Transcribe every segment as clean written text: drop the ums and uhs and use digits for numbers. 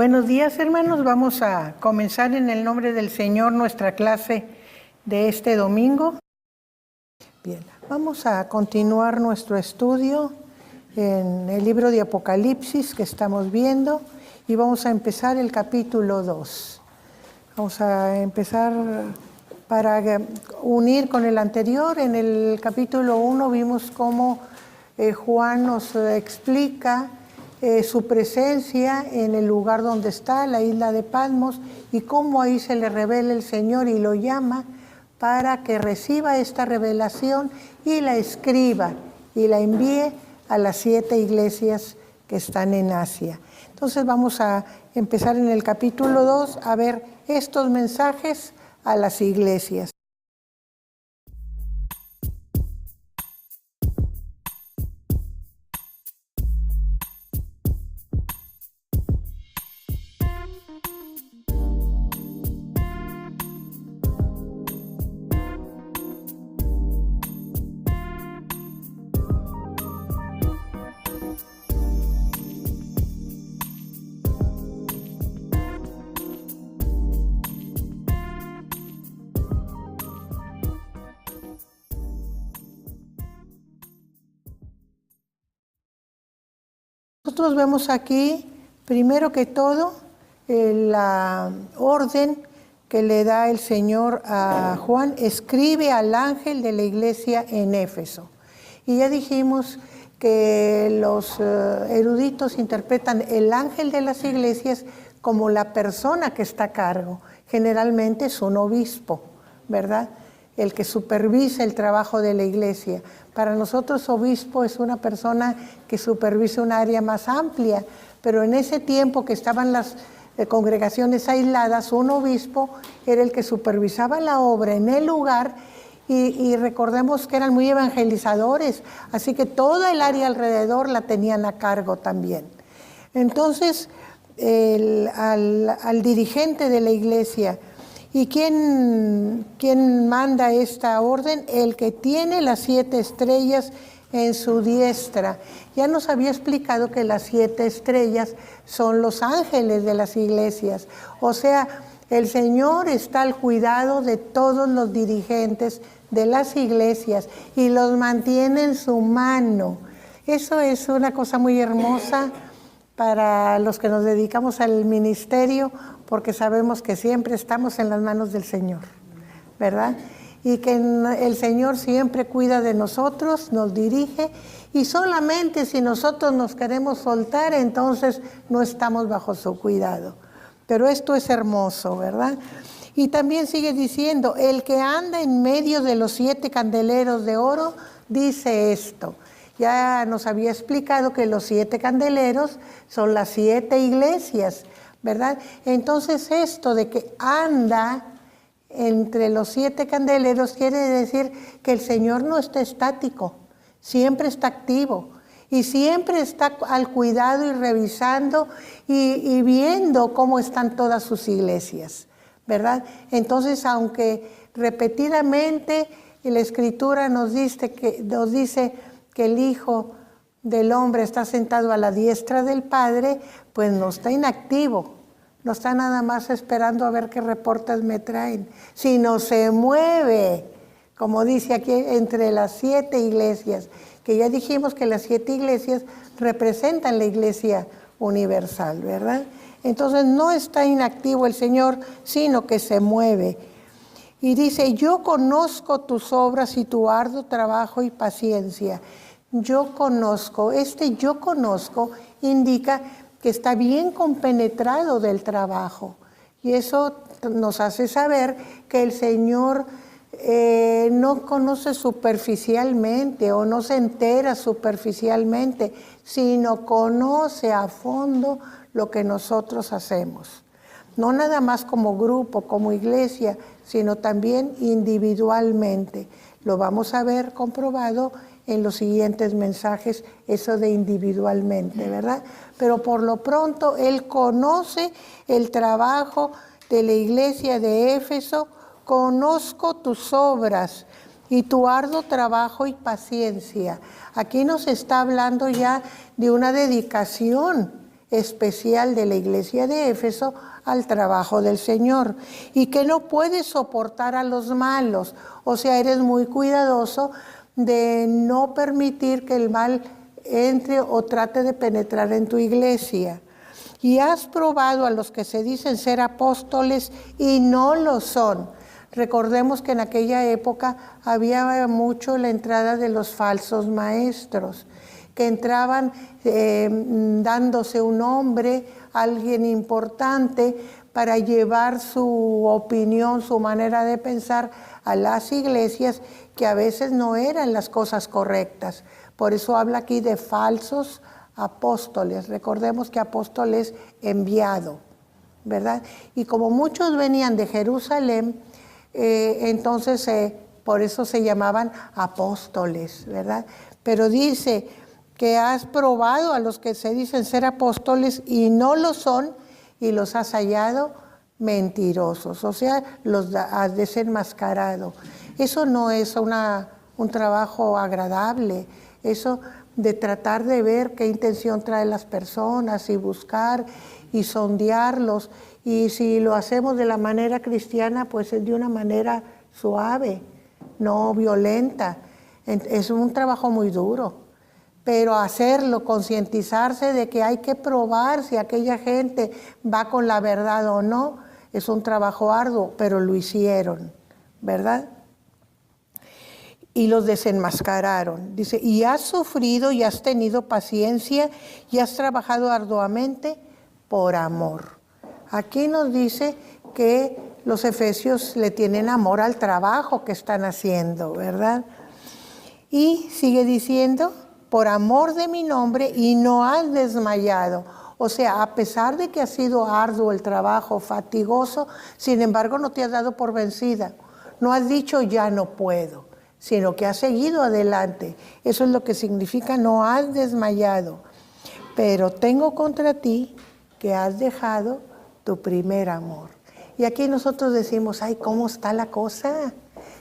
Buenos días, hermanos. Vamos a comenzar en el nombre del Señor nuestra clase de este domingo. Bien, vamos a continuar nuestro estudio en el libro de Apocalipsis que estamos viendo y vamos a empezar el capítulo 2. Vamos a empezar para unir con el anterior. En el capítulo 1 vimos cómo Juan nos explica su presencia en el lugar donde está, la isla de Patmos, y cómo ahí se le revela el Señor y lo llama para que reciba esta revelación y la escriba y la envíe a las 7 iglesias que están en Asia. Entonces vamos a empezar en el capítulo 2 a ver estos mensajes a las iglesias. Nosotros vemos aquí, primero que todo, la orden que le da el Señor a Juan: escribe al ángel de la iglesia en Éfeso. Y ya dijimos que los eruditos interpretan el ángel de las iglesias como la persona que está a cargo. Generalmente es un obispo, ¿verdad?, el que supervisa el trabajo de la iglesia. Para nosotros, obispo es una persona que supervisa un área más amplia, pero en ese tiempo que estaban las congregaciones aisladas, un obispo era el que supervisaba la obra en el lugar, y recordemos que eran muy evangelizadores, así que toda el área alrededor la tenían a cargo también. Entonces, al dirigente de la iglesia, ¿y quién manda esta orden? El que tiene las 7 estrellas en su diestra. Ya nos había explicado que las 7 estrellas son los ángeles de las iglesias. O sea, el Señor está al cuidado de todos los dirigentes de las iglesias y los mantiene en su mano. Eso es una cosa muy hermosa para los que nos dedicamos al ministerio, porque sabemos que siempre estamos en las manos del Señor, ¿verdad? Y que el Señor siempre cuida de nosotros, nos dirige, y solamente si nosotros nos queremos soltar, entonces no estamos bajo su cuidado. Pero esto es hermoso, ¿verdad? Y también sigue diciendo: el que anda en medio de los 7 candeleros de oro dice esto. Ya nos había explicado que los 7 candeleros son las 7 iglesias, ¿verdad? Entonces esto de que anda entre los 7 candeleros quiere decir que el Señor no está estático, siempre está activo y siempre está al cuidado y revisando y viendo cómo están todas sus iglesias, ¿verdad? Entonces, aunque repetidamente la Escritura nos dice que el Hijo del Hombre está sentado a la diestra del Padre, pues no está inactivo, no está nada más esperando a ver qué reportes me traen, sino se mueve, como dice aquí, entre las 7 iglesias, que ya dijimos que las 7 iglesias representan la iglesia universal, ¿verdad? Entonces no está inactivo el Señor, sino que se mueve. Y dice: yo conozco tus obras y tu arduo trabajo y paciencia. Yo conozco. Yo conozco indica que está bien compenetrado del trabajo. Y eso nos hace saber que el Señor no conoce superficialmente o no se entera superficialmente, sino conoce a fondo lo que nosotros hacemos. No nada más como grupo, como iglesia, sino también individualmente. Lo vamos a ver comprobado en los siguientes mensajes, eso de individualmente, ¿verdad? Pero por lo pronto Él conoce el trabajo de la iglesia de Éfeso. Conozco tus obras y tu arduo trabajo y paciencia. Aquí nos está hablando ya de una dedicación especial de la iglesia de Éfeso al trabajo del Señor, y que no puedes soportar a los malos. O sea, eres muy cuidadoso de no permitir que el mal entre o trate de penetrar en tu iglesia. Y has probado a los que se dicen ser apóstoles y no lo son. Recordemos que en aquella época había mucho la entrada de los falsos maestros, que entraban dándose un nombre, alguien importante, para llevar su opinión, su manera de pensar a las iglesias, que a veces no eran las cosas correctas. Por eso habla aquí de falsos apóstoles. Recordemos que apóstol es enviado, ¿verdad? Y como muchos venían de Jerusalén, entonces por eso se llamaban apóstoles, ¿verdad? Pero dice que has probado a los que se dicen ser apóstoles y no lo son, y los has hallado mentirosos, o sea, los has desenmascarado. Eso no es un trabajo agradable, eso de tratar de ver qué intención traen las personas y buscar y sondearlos. Y si lo hacemos de la manera cristiana, pues es de una manera suave, no violenta. Es un trabajo muy duro, pero hacerlo, concientizarse de que hay que probar si aquella gente va con la verdad o no, es un trabajo arduo, pero lo hicieron, ¿verdad? Y los desenmascararon. Dice, y has sufrido y has tenido paciencia y has trabajado arduamente por amor. Aquí nos dice que los efesios le tienen amor al trabajo que están haciendo, ¿verdad? Y sigue diciendo, por amor de mi nombre, y no has desmayado. O sea, a pesar de que ha sido arduo el trabajo, fatigoso, sin embargo no te has dado por vencida. No has dicho ya no puedo, sino que has seguido adelante. Eso es lo que significa no has desmayado. Pero tengo contra ti que has dejado tu primer amor. Y aquí nosotros decimos, ay, ¿cómo está la cosa?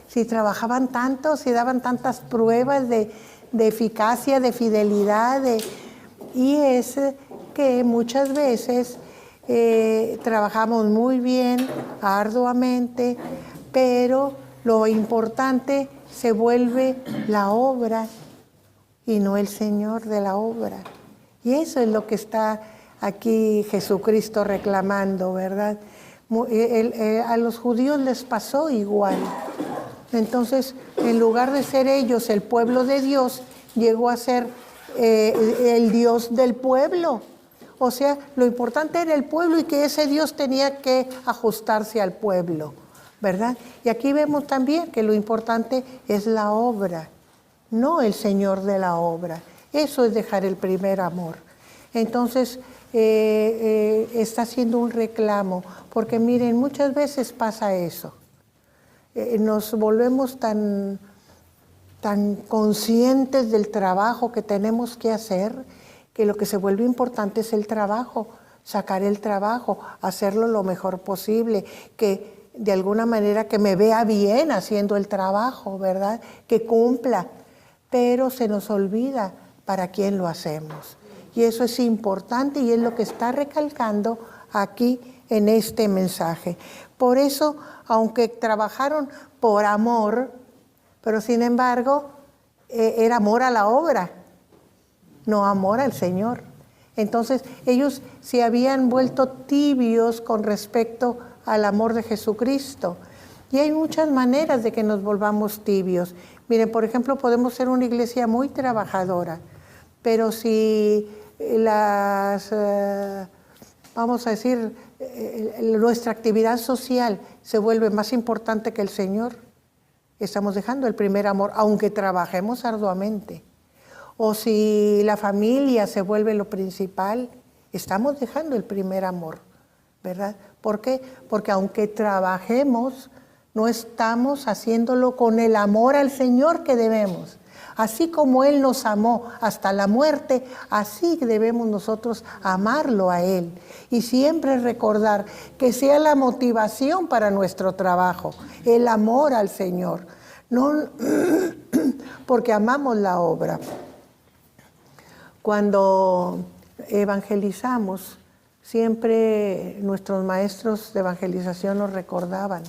Si trabajaban tanto, si daban tantas pruebas de eficacia, de fidelidad, y es que muchas veces trabajamos muy bien, arduamente, pero lo importante se vuelve la obra y no el Señor de la obra. Y eso es lo que está aquí Jesucristo reclamando, ¿verdad? A los judíos les pasó igual. Entonces, en lugar de ser ellos el pueblo de Dios, llegó a ser el Dios del pueblo. O sea, lo importante era el pueblo y que ese Dios tenía que ajustarse al pueblo, ¿verdad? Y aquí vemos también que lo importante es la obra, no el Señor de la obra. Eso es dejar el primer amor. Entonces, está haciendo un reclamo, porque miren, muchas veces pasa eso. Nos volvemos tan conscientes del trabajo que tenemos que hacer, que lo que se vuelve importante es el trabajo, sacar el trabajo, hacerlo lo mejor posible, que de alguna manera que me vea bien haciendo el trabajo, ¿verdad? Que cumpla, pero se nos olvida para quién lo hacemos. Y eso es importante y es lo que está recalcando aquí en este mensaje. Por eso, aunque trabajaron por amor, pero sin embargo, era amor a la obra, no amor al Señor. Entonces, ellos se habían vuelto tibios con respecto al amor de Jesucristo. Y hay muchas maneras de que nos volvamos tibios. Miren, por ejemplo, podemos ser una iglesia muy trabajadora, pero si vamos a decir, nuestra actividad social se vuelve más importante que el Señor, estamos dejando el primer amor, aunque trabajemos arduamente. O si la familia se vuelve lo principal, estamos dejando el primer amor, ¿verdad? ¿Por qué? Porque aunque trabajemos, no estamos haciéndolo con el amor al Señor que debemos. Así como Él nos amó hasta la muerte, así debemos nosotros amarlo a Él. Y siempre recordar que sea la motivación para nuestro trabajo, el amor al Señor. No porque amamos la obra. Cuando evangelizamos, siempre nuestros maestros de evangelización nos recordaban,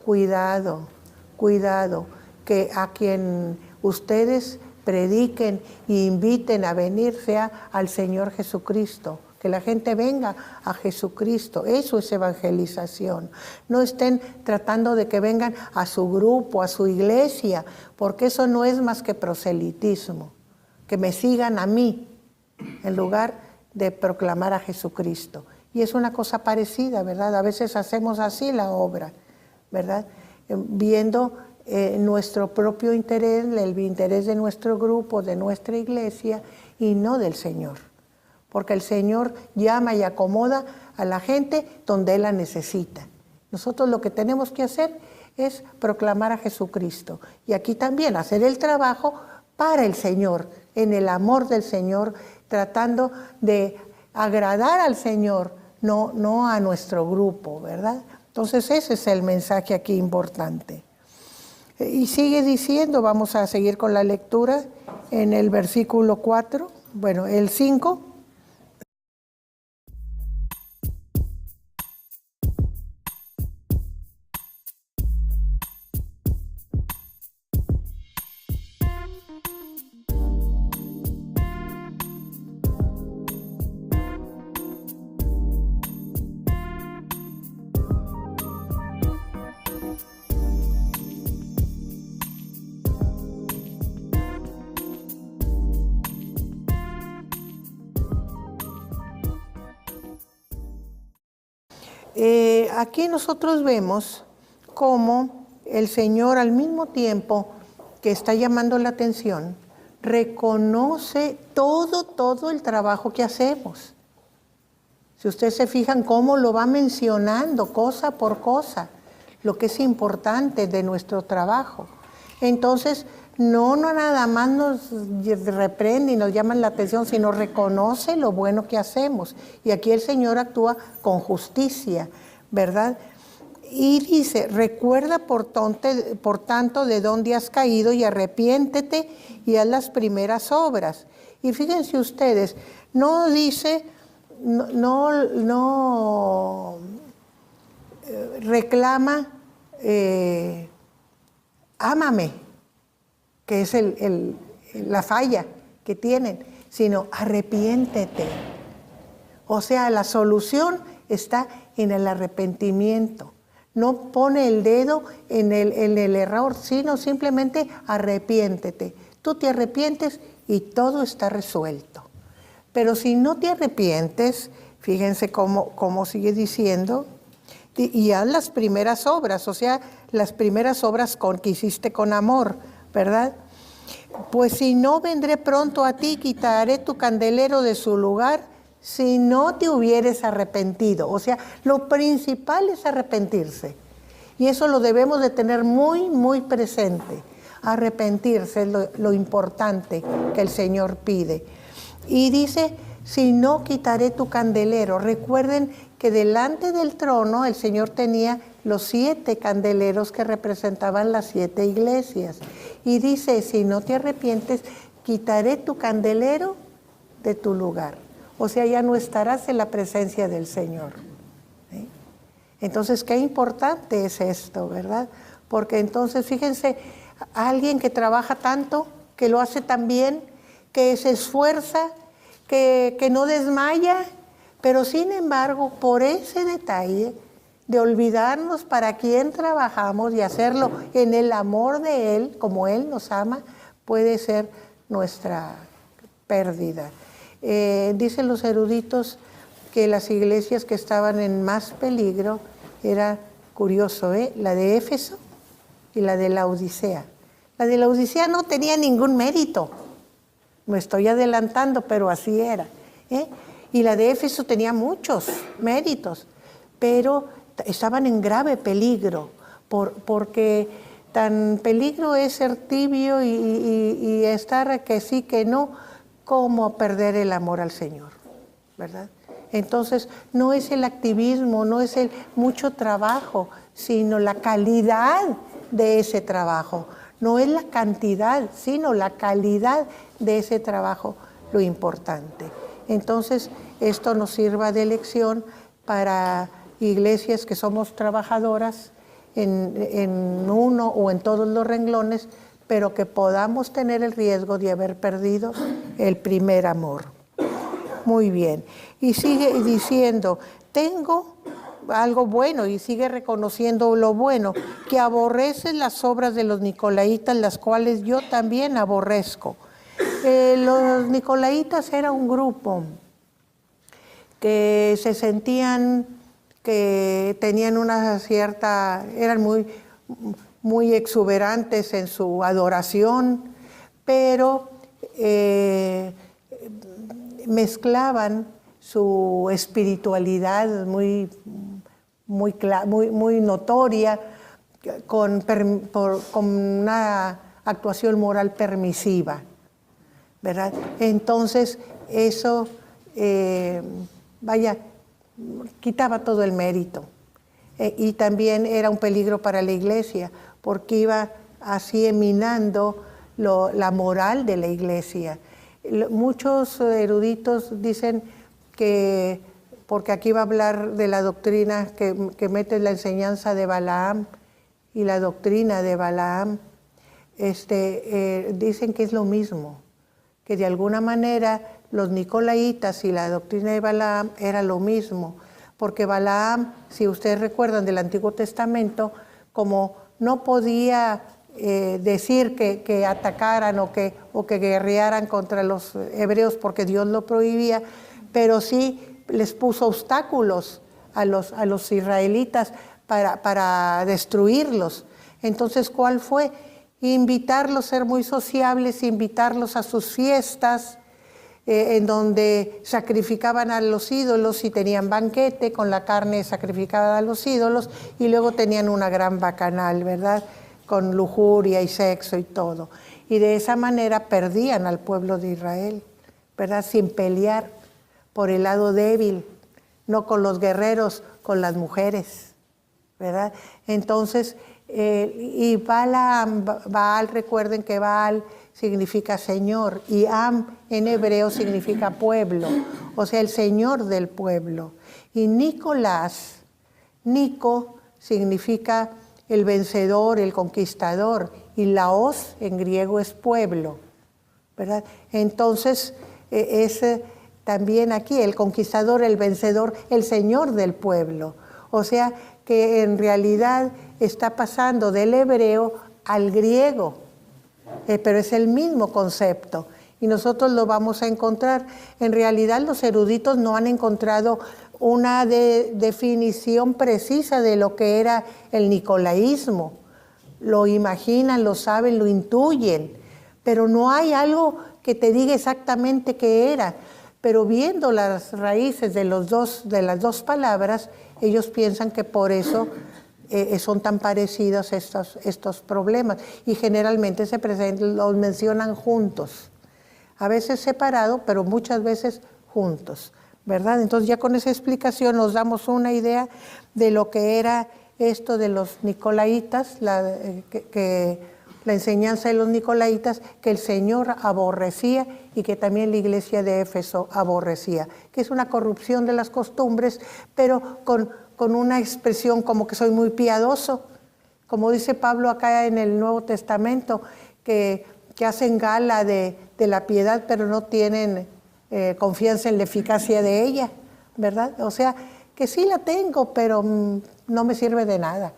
cuidado, cuidado, que a quien ustedes prediquen e inviten a venir sea al Señor Jesucristo. Que la gente venga a Jesucristo. Eso es evangelización. No estén tratando de que vengan a su grupo, a su iglesia, porque eso no es más que proselitismo. Que me sigan a mí, en lugar de proclamar a Jesucristo. Y es una cosa parecida, ¿verdad? A veces hacemos así la obra, ¿verdad? Viendo nuestro propio interés, el interés de nuestro grupo, de nuestra iglesia, y no del Señor. Porque el Señor llama y acomoda a la gente donde Él la necesita. Nosotros lo que tenemos que hacer es proclamar a Jesucristo. Y aquí también hacer el trabajo para el Señor, en el amor del Señor, tratando de agradar al Señor, no a nuestro grupo, ¿verdad? Entonces ese es el mensaje aquí importante. Y sigue diciendo, vamos a seguir con la lectura en el versículo 4, bueno, el 5. Aquí nosotros vemos cómo el Señor, al mismo tiempo que está llamando la atención, reconoce todo el trabajo que hacemos. Si ustedes se fijan cómo lo va mencionando cosa por cosa, lo que es importante de nuestro trabajo. Entonces, no nada más nos reprende y nos llama la atención, sino reconoce lo bueno que hacemos. Y aquí el Señor actúa con justicia, ¿verdad? Y dice, recuerda por tanto de dónde has caído y arrepiéntete y haz las primeras obras. Y fíjense ustedes, no dice, reclama, ámame, que es la falla que tienen, sino arrepiéntete. O sea, la solución está en el arrepentimiento. No pone el dedo en el error, sino simplemente arrepiéntete. Tú te arrepientes y todo está resuelto. Pero si no te arrepientes, fíjense cómo sigue diciendo, y haz las primeras obras, o sea, las primeras obras que hiciste con amor, ¿verdad? Pues si no, vendré pronto a ti, quitaré tu candelero de su lugar, si no te hubieres arrepentido. O sea, lo principal es arrepentirse. Y eso lo debemos de tener muy, muy presente. Arrepentirse es lo importante que el Señor pide. Y dice, si no, quitaré tu candelero. Recuerden que delante del trono el Señor tenía los 7 candeleros que representaban las 7 iglesias. Y dice, si no te arrepientes, quitaré tu candelero de tu lugar. O sea, ya no estarás en la presencia del Señor. ¿Sí? Entonces, qué importante es esto, ¿verdad? Porque entonces, fíjense, alguien que trabaja tanto, que lo hace tan bien, que se esfuerza, que no desmaya, pero sin embargo, por ese detalle de olvidarnos para quién trabajamos y hacerlo en el amor de Él, como Él nos ama, puede ser nuestra pérdida. Dicen los eruditos que las iglesias que estaban en más peligro, era curioso, la de Éfeso y la de Laodicea. La de Laodicea no tenía ningún mérito, me estoy adelantando, pero así era. Y la de Éfeso tenía muchos méritos, pero estaban en grave peligro, porque tan peligro es ser tibio y estar que sí, que no, como perder el amor al Señor, ¿verdad? Entonces, no es el activismo, no es el mucho trabajo, sino la calidad de ese trabajo. No es la cantidad, sino la calidad de ese trabajo lo importante. Entonces, esto nos sirva de lección para iglesias que somos trabajadoras en uno o en todos los renglones, pero que podamos tener el riesgo de haber perdido el primer amor. Muy bien. Y sigue diciendo, tengo algo bueno, y sigue reconociendo lo bueno, que aborrece las obras de los nicolaítas, las cuales yo también aborrezco. Los nicolaítas era un grupo que se sentían que tenían una cierta, eran muy exuberantes en su adoración, pero mezclaban su espiritualidad muy notoria con una actuación moral permisiva, ¿verdad? Entonces eso, quitaba todo el mérito. Y también era un peligro para la iglesia, porque iba así minando la moral de la iglesia. Muchos eruditos dicen que, porque aquí va a hablar de la doctrina que mete la enseñanza de Balaam y la doctrina de Balaam, dicen que es lo mismo, que de alguna manera los nicolaítas y la doctrina de Balaam era lo mismo, porque Balaam, si ustedes recuerdan del Antiguo Testamento, como no podía decir que atacaran o que guerrearan contra los hebreos porque Dios lo prohibía, pero sí les puso obstáculos a los israelitas para destruirlos. Entonces, ¿cuál fue? Invitarlos, ser muy sociables, invitarlos a sus fiestas, en donde sacrificaban a los ídolos y tenían banquete con la carne sacrificada a los ídolos, y luego tenían una gran bacanal, ¿verdad?, con lujuria y sexo y todo. Y de esa manera perdían al pueblo de Israel, ¿verdad?, sin pelear por el lado débil, no con los guerreros, con las mujeres, ¿verdad? Entonces, y Baal, recuerden que Baal significa Señor, y Am en hebreo significa pueblo, o sea, el Señor del pueblo. Y Nicolás, Nico significa el vencedor, el conquistador, y Laos en griego es pueblo, ¿verdad? Entonces, es también aquí el conquistador, el vencedor, el Señor del pueblo. O sea, que en realidad está pasando del hebreo al griego, pero es el mismo concepto y nosotros lo vamos a encontrar. En realidad los eruditos no han encontrado una definición precisa de lo que era el nicolaísmo. Lo imaginan, lo saben, lo intuyen, pero no hay algo que te diga exactamente qué era. Pero viendo las raíces de las dos palabras, ellos piensan que por eso son tan parecidos estos problemas, y generalmente los mencionan juntos, a veces separados, pero muchas veces juntos, ¿verdad? Entonces ya con esa explicación nos damos una idea de lo que era esto de los nicolaítas, la enseñanza de los nicolaítas, que el Señor aborrecía y que también la iglesia de Éfeso aborrecía, que es una corrupción de las costumbres, pero con una expresión como que soy muy piadoso, como dice Pablo acá en el Nuevo Testamento, que hacen gala de la piedad, pero no tienen confianza en la eficacia de ella, ¿verdad? O sea, que sí la tengo, pero no me sirve de nada,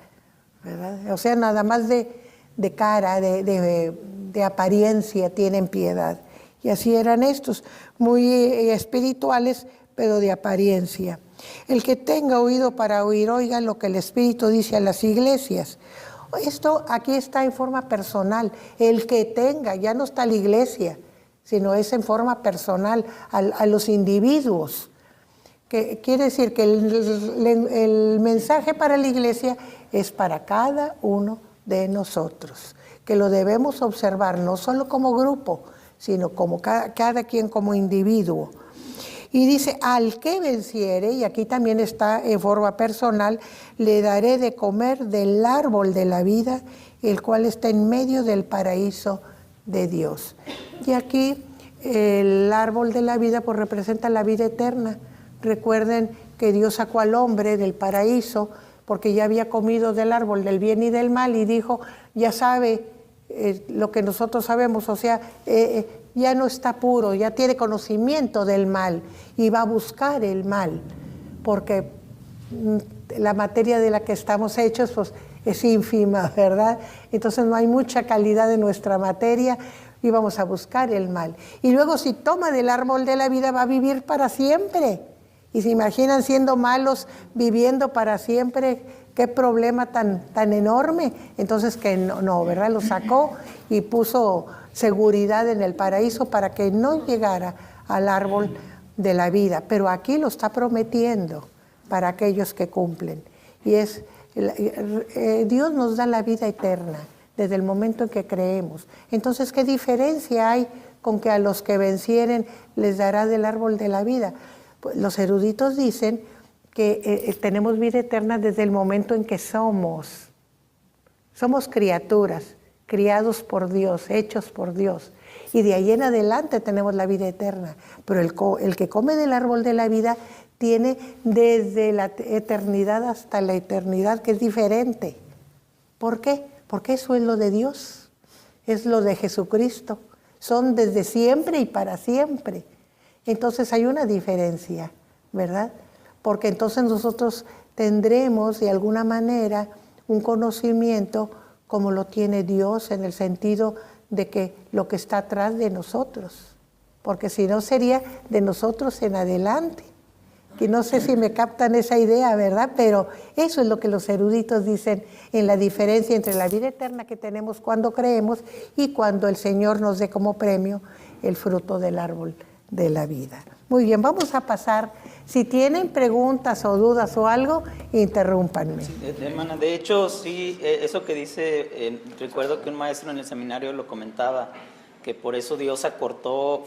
¿verdad? O sea, nada más de cara, de apariencia tienen piedad. Y así eran estos, muy espirituales, pero de apariencia. El que tenga oído para oír, oiga lo que el Espíritu dice a las iglesias. Esto aquí está en forma personal. El que tenga, ya no está la iglesia, sino es en forma personal a los individuos. Que quiere decir que el mensaje para la iglesia es para cada uno de nosotros, que lo debemos observar no solo como grupo, sino como cada quien como individuo. Y dice, al que venciere, y aquí también está en forma personal, le daré de comer del árbol de la vida, el cual está en medio del paraíso de Dios. Y aquí el árbol de la vida pues representa la vida eterna. Recuerden que Dios sacó al hombre del paraíso porque ya había comido del árbol del bien y del mal y dijo, ya sabe lo que nosotros sabemos, o sea, ya no está puro, ya tiene conocimiento del mal y va a buscar el mal, porque la materia de la que estamos hechos pues es ínfima, ¿verdad? Entonces no hay mucha calidad de nuestra materia y vamos a buscar el mal. Y luego si toma del árbol de la vida va a vivir para siempre. Y se imaginan siendo malos, viviendo para siempre, qué problema tan enorme. Entonces que no, ¿verdad? Lo sacó y puso seguridad en el paraíso para que no llegara al árbol de la vida. Pero aquí lo está prometiendo para aquellos que cumplen. Y Dios nos da la vida eterna desde el momento en que creemos. Entonces, ¿qué diferencia hay con que a los que vencieren les dará del árbol de la vida? Pues los eruditos dicen que tenemos vida eterna desde el momento en que somos criaturas, criados por Dios, hechos por Dios. Y de ahí en adelante tenemos la vida eterna. Pero el que come del árbol de la vida tiene desde la eternidad hasta la eternidad, que es diferente. ¿Por qué? Porque eso es lo de Dios, es lo de Jesucristo. Son desde siempre y para siempre. Entonces hay una diferencia, ¿verdad? Porque entonces nosotros tendremos de alguna manera un conocimiento como lo tiene Dios, en el sentido de que lo que está atrás de nosotros, porque si no sería de nosotros en adelante. Que no sé si me captan esa idea, ¿verdad? Pero eso es lo que los eruditos dicen en la diferencia entre la vida eterna que tenemos cuando creemos y cuando el Señor nos dé como premio el fruto del árbol de la vida. Muy bien, vamos a pasar. Si tienen preguntas o dudas o algo, interrúmpanme. Sí, hermana, de hecho, sí, eso que dice, recuerdo que un maestro en el seminario lo comentaba, que por eso Dios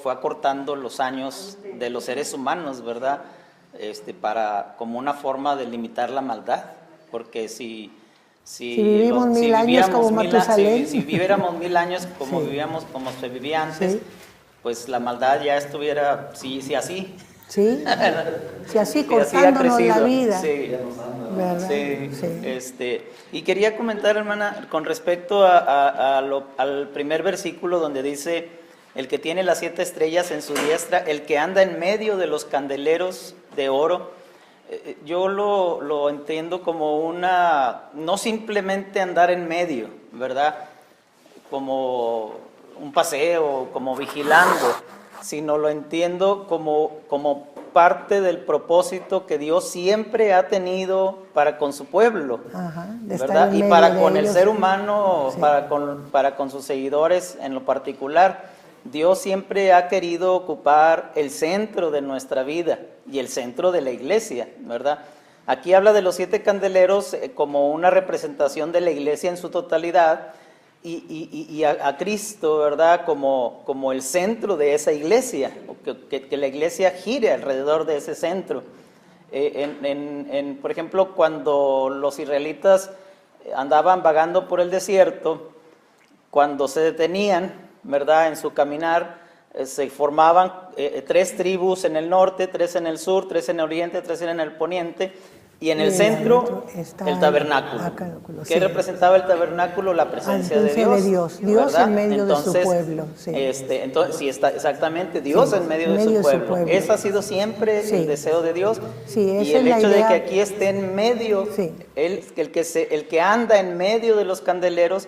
fue acortando los años de los seres humanos, ¿verdad? Como una forma de limitar la maldad, porque si vivimos mil años como Matusalén, si viviéramos 1000 años como vivíamos, como se vivía antes, pues la maldad ya estuviera, sí así. Sí, si así cortándonos la vida. Sí, ¿verdad? Sí. Y quería comentar, hermana, con respecto al primer versículo donde dice, el que tiene las 7 estrellas en su diestra, el que anda en medio de los candeleros de oro. Yo lo entiendo como no simplemente andar en medio, ¿verdad? Como un paseo, como vigilando, sino lo entiendo como parte del propósito que Dios siempre ha tenido para con su pueblo, ¿verdad? Y para con el ser humano, sí. para con sus seguidores en lo particular. Dios siempre ha querido ocupar el centro de nuestra vida y el centro de la iglesia, ¿verdad? Aquí habla de los 7 candeleros como una representación de la iglesia en su totalidad y a Cristo, ¿verdad? Como el centro de esa iglesia, que la iglesia gire alrededor de ese centro. Por ejemplo, cuando los israelitas andaban vagando por el desierto, cuando se detenían, ¿verdad? En su caminar se formaban 3 tribus en el norte, 3 en el sur, 3 en el oriente, 3 en el poniente, y en el centro el tabernáculo. ¿Qué representaba el tabernáculo? La presencia de Dios. Dios en medio de su pueblo. Sí. Entonces, sí, está exactamente Dios en medio de su pueblo. Ese ha sido siempre el deseo de Dios. Sí, y el hecho de que aquí esté en medio, el que anda en medio de los candeleros,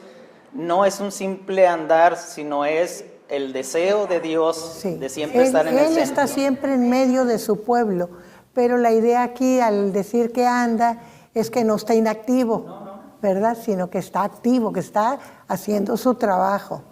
no es un simple andar, sino es el deseo de Dios de siempre estar en el centro. Él está siempre en medio de su pueblo, pero la idea aquí al decir que anda es que no está inactivo, ¿verdad? Sino que está activo, que está haciendo su trabajo,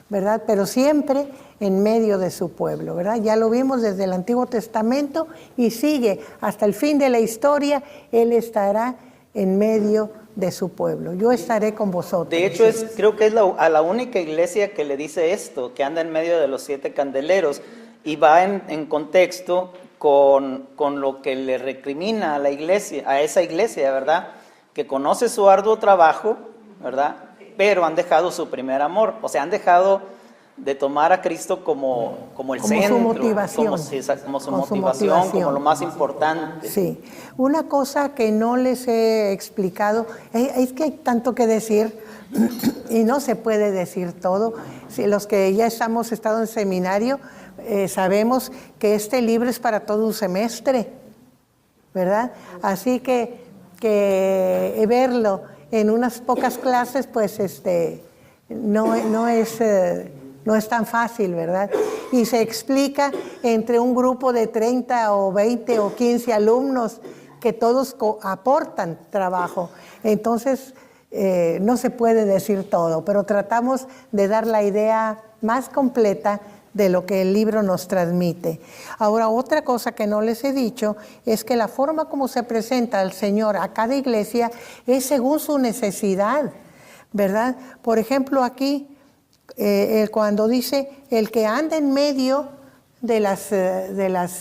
¿verdad? Pero siempre en medio de su pueblo, ¿verdad? Ya lo vimos desde el Antiguo Testamento y sigue hasta el fin de la historia, Él estará en medio de su pueblo. Yo estaré con vosotros. De hecho, creo que es a la única iglesia que le dice esto, que anda en medio de los 7 candeleros, y va en contexto con lo que le recrimina a la iglesia, a esa iglesia, ¿verdad? Que conoce su arduo trabajo, ¿verdad? Pero han dejado su primer amor, o sea, han dejado de tomar a Cristo como el Como centro, su motivación. como su motivación, como lo más importante. Sí, una cosa que no les he explicado, es que hay tanto que decir y no se puede decir todo. Si los que ya hemos estado en seminario, sabemos que este libro es para todo un semestre, ¿verdad? Así que verlo en unas pocas clases, pues no es tan fácil, ¿verdad? Y se explica entre un grupo de 30 o 20 o 15 alumnos que todos aportan trabajo. Entonces, no se puede decir todo, pero tratamos de dar la idea más completa de lo que el libro nos transmite. Ahora, otra cosa que no les he dicho es que la forma como se presenta al Señor a cada iglesia es según su necesidad, ¿verdad? Por ejemplo, aquí, cuando dice el que anda en medio de los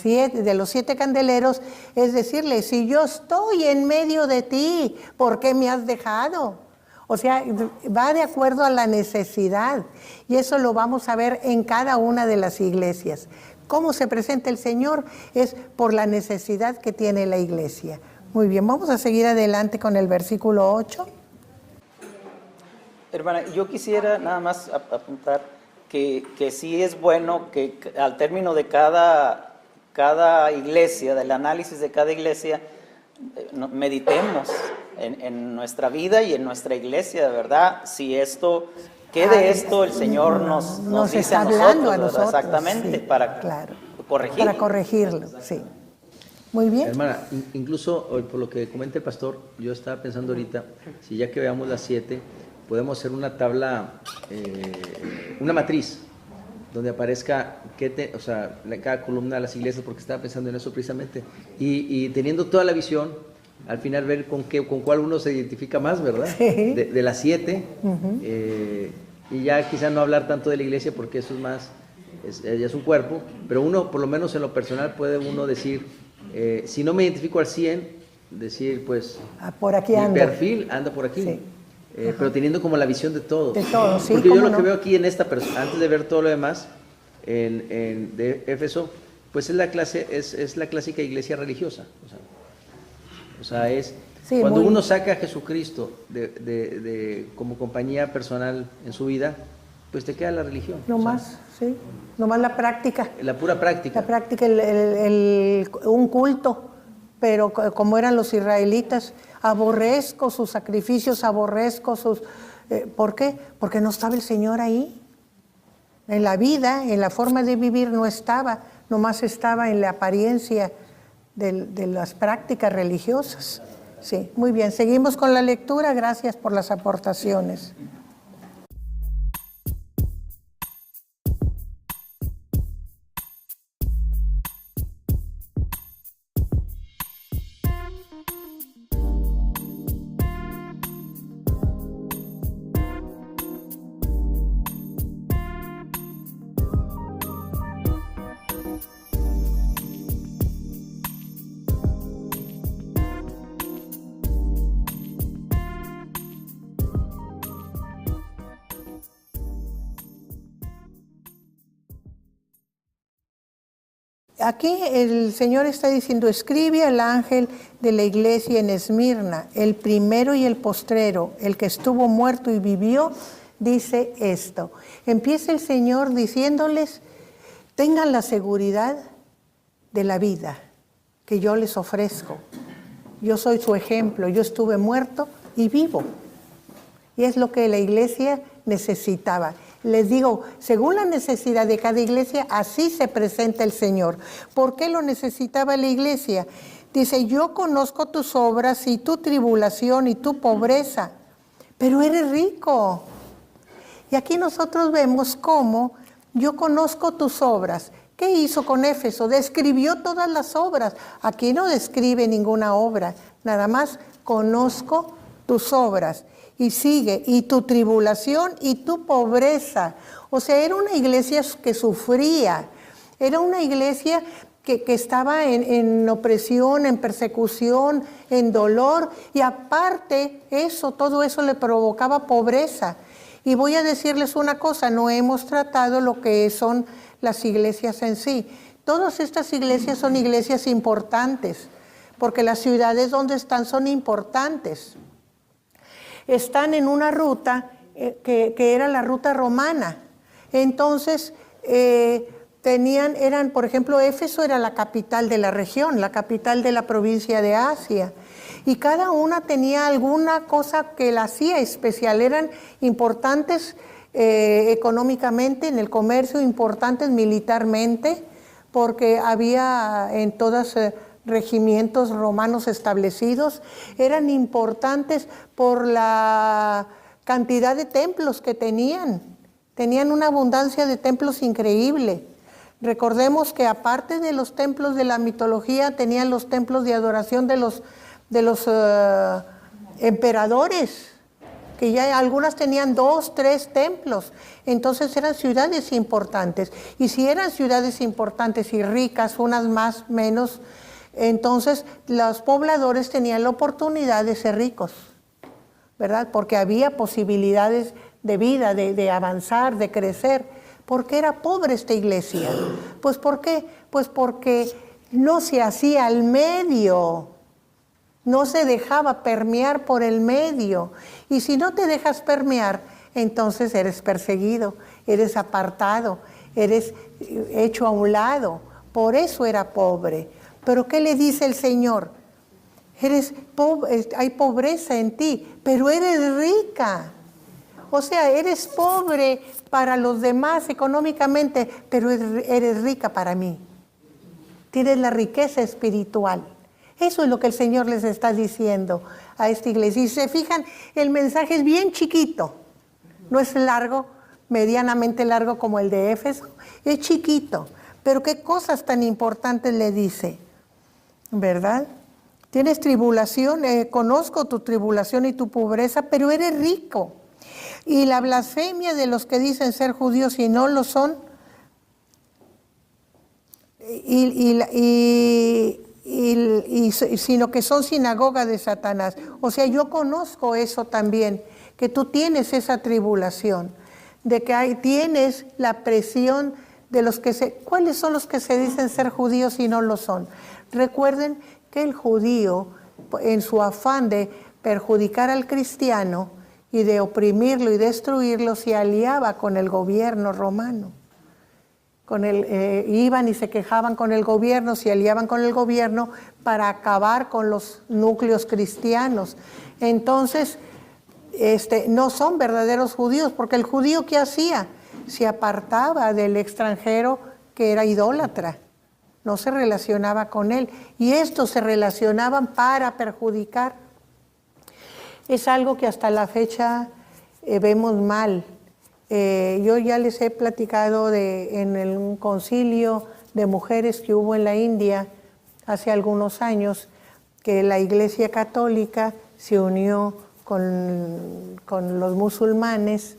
7 candeleros, es decirle, si yo estoy en medio de ti, ¿por qué me has dejado? O sea, va de acuerdo a la necesidad, y eso lo vamos a ver en cada una de las iglesias. Cómo se presenta el Señor es por la necesidad que tiene la iglesia. Muy bien, vamos a seguir adelante con el versículo 8. Hermana, yo quisiera nada más apuntar que sí es bueno que al término de cada iglesia, del análisis de cada iglesia, meditemos en nuestra vida y en nuestra iglesia, de verdad, si ¿qué de esto el Señor nos dice está a hablando nosotros? a nosotros? Exactamente, Sí, para claro, corregirlo. para corregirlo, sí. Muy bien. Hermana, incluso por lo que comenta el pastor, yo estaba pensando ahorita, si ya que veamos las 7, podemos hacer una tabla, una matriz, donde aparezca cada columna de las iglesias, porque estaba pensando en eso precisamente, y teniendo toda la visión, al final ver con cuál uno se identifica más, ¿verdad? Sí. De las 7, y ya quizá no hablar tanto de la iglesia, porque eso es más, ya es un cuerpo, pero uno, por lo menos en lo personal, puede uno decir, si no me identifico al 100, decir, pues, por aquí mi ando. perfil anda por aquí. Sí. Pero teniendo como la visión de todo. De todo, sí. Porque yo lo no. que veo aquí en esta persona, antes de ver todo lo demás, de Éfeso, pues es la clásica iglesia religiosa. O sea es sí, cuando uno saca a Jesucristo como compañía personal en su vida, pues te queda la religión. No más, sí. No más la práctica. La pura práctica. La práctica, un culto. Pero como eran los israelitas, aborrezco sus sacrificios, aborrezco sus... ¿Por qué? Porque no estaba el Señor ahí. En la vida, en la forma de vivir no estaba, nomás estaba en la apariencia de las prácticas religiosas. Sí, muy bien, seguimos con la lectura, gracias por las aportaciones. Aquí el Señor está diciendo, escribe al ángel de la iglesia en Esmirna, el primero y el postrero, el que estuvo muerto y vivió, dice esto. Empieza el Señor diciéndoles, tengan la seguridad de la vida que yo les ofrezco. Yo soy su ejemplo, yo estuve muerto y vivo. Y es lo que la iglesia necesitaba. Les digo, según la necesidad de cada iglesia, así se presenta el Señor. ¿Por qué lo necesitaba la iglesia? Dice, yo conozco tus obras y tu tribulación y tu pobreza, pero eres rico. Y aquí nosotros vemos cómo yo conozco tus obras. ¿Qué hizo con Éfeso? Describió todas las obras. Aquí no describe ninguna obra, nada más conozco tus obras. Y sigue, y tu tribulación y tu pobreza. O sea, era una iglesia que sufría, era una iglesia que estaba en opresión, en persecución, en dolor, y aparte todo eso le provocaba pobreza. Y voy a decirles una cosa, no hemos tratado lo que son las iglesias en sí. Todas estas iglesias son iglesias importantes, porque las ciudades donde están son importantes. Están en una ruta que era la ruta romana. Entonces, por ejemplo, Éfeso era la capital de la región, la capital de la provincia de Asia. Y cada una tenía alguna cosa que la hacía especial. Eran importantes económicamente, en el comercio, importantes militarmente, porque había en todas regimientos romanos establecidos. Eran importantes por la cantidad de templos que tenían. Tenían una abundancia de templos increíble. Recordemos que aparte de los templos de la mitología, tenían los templos de adoración de los emperadores, que ya algunas tenían 2, 3 templos. Entonces eran ciudades importantes. Y si eran ciudades importantes y ricas, unas más, menos, entonces los pobladores tenían la oportunidad de ser ricos, ¿verdad? Porque había posibilidades de vida, de avanzar, de crecer. ¿Por qué era pobre esta iglesia? Pues ¿por qué? Pues porque no se hacía al medio, no se dejaba permear por el medio. Y si no te dejas permear, entonces eres perseguido, eres apartado, eres hecho a un lado. Por eso era pobre. Pero ¿qué le dice el Señor? Eres pobre, hay pobreza en ti, pero eres rica. O sea, eres pobre para los demás económicamente, pero eres rica para mí. Tienes la riqueza espiritual. Eso es lo que el Señor les está diciendo a esta iglesia. Y si se fijan, el mensaje es bien chiquito. No es largo, medianamente largo como el de Éfeso. Es chiquito. Pero qué cosas tan importantes le dice, ¿verdad? Tienes tribulación, conozco tu tribulación y tu pobreza, pero eres rico. Y la blasfemia de los que dicen ser judíos y no lo son, sino que son sinagoga de Satanás. O sea, yo conozco eso también, que tú tienes esa tribulación, de que tienes la presión de los que ¿cuáles son los que se dicen ser judíos y no lo son? Recuerden que el judío, en su afán de perjudicar al cristiano y de oprimirlo y destruirlo, se aliaba con el gobierno romano. Iban y se quejaban con el gobierno, se aliaban con el gobierno para acabar con los núcleos cristianos. Entonces, no son verdaderos judíos, porque el judío, ¿qué hacía? Se apartaba del extranjero que era idólatra, no se relacionaba con él, y estos se relacionaban para perjudicar. Es algo que hasta la fecha vemos mal. Yo ya les he platicado en un concilio de mujeres que hubo en la India hace algunos años, que la Iglesia Católica se unió con los musulmanes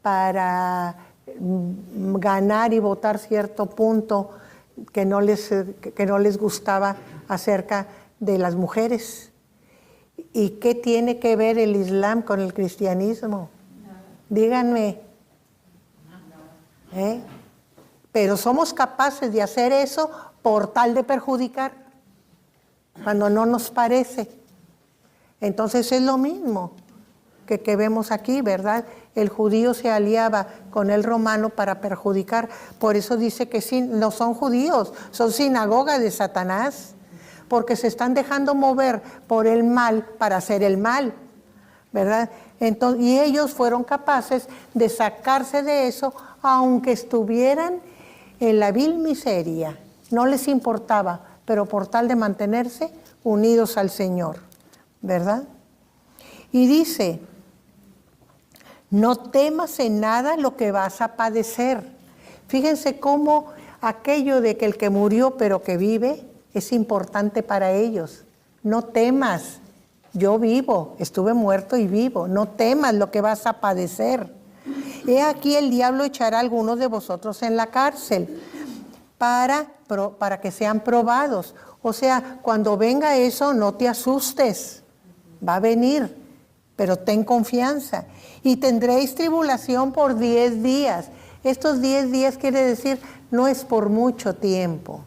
para ganar y votar cierto punto que no les gustaba acerca de las mujeres. ¿Y qué tiene que ver el Islam con el cristianismo? Díganme. Pero somos capaces de hacer eso por tal de perjudicar, cuando no nos parece. Entonces es lo mismo que vemos aquí, ¿verdad? El judío se aliaba con el romano para perjudicar. Por eso dice que no son judíos, son sinagoga de Satanás, porque se están dejando mover por el mal para hacer el mal, ¿verdad? Entonces, y ellos fueron capaces de sacarse de eso, aunque estuvieran en la vil miseria. No les importaba, pero por tal de mantenerse unidos al Señor, ¿verdad? Y dice, no temas en nada lo que vas a padecer. Fíjense cómo aquello de que el que murió pero que vive es importante para ellos. No temas, yo vivo, estuve muerto y vivo. No temas lo que vas a padecer. He aquí el diablo echará a algunos de vosotros en la cárcel para que sean probados. O sea, cuando venga eso, no te asustes. Va a venir. pero ten confianza. Y tendréis tribulación por 10 días. Estos 10 días quiere decir, no es por mucho tiempo.